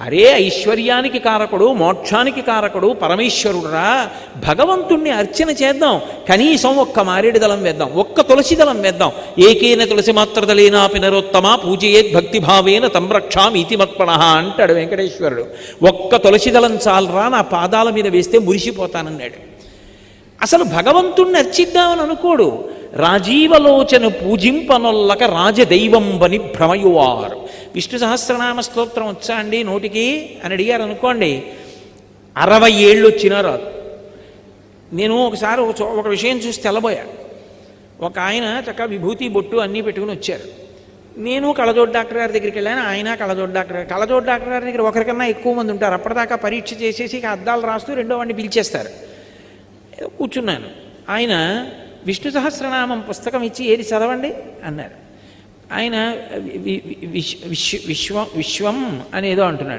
అరే ఐశ్వర్యానికి కారకుడు, మోక్షానికి కారకుడు పరమేశ్వరుడురా, భగవంతుణ్ణి అర్చన చేద్దాం, కనీసం ఒక్క మారేడు దళం వేద్దాం, ఒక్క తులసి దళం వేద్దాం. ఏకేన తులసి మాత్రదలేనా పినరోత్తమ పూజయేద్ భక్తిభావేన తంరక్షామి ఇతి మత్పణ అంటాడు వెంకటేశ్వరుడు. ఒక్క తులసి దళం చాలరా, నా పాదాల మీద వేస్తే మురిసిపోతానన్నాడు. అసలు భగవంతుణ్ణి అర్చిద్దామని అనుకోడు. రాజీవలోచన పూజింపనొల్లక రాజదైవంబని భ్రమయువారు. విష్ణు సహస్రనామ స్తోత్రం వచ్చా అండి నోటికి అని అడిగారు అనుకోండి, 60 ఏళ్ళు వచ్చినా రాదు. నేను ఒకసారి ఒక విషయం చూసి తెల్లబోయా. ఒక ఆయన చక్కగా విభూతి బొట్టు అన్నీ పెట్టుకుని వచ్చారు. నేను కళ్ళజోడు డాక్టర్ గారి దగ్గరికి వెళ్ళాను, ఆయన కళ్ళజోడు డాక్టర్ గారి దగ్గర ఒకరికన్నా ఎక్కువ మంది ఉంటారు. అప్పటిదాకా పరీక్ష చేసేసి అద్దాలు రాస్తూ రెండో వాడిని పిలిచేస్తారు. కూర్చున్నాను. ఆయన విష్ణు సహస్రనామం పుస్తకం ఇచ్చి ఏది చదవండి అన్నారు. ఆయన విశ్వం అనేదో అంటున్నాడు.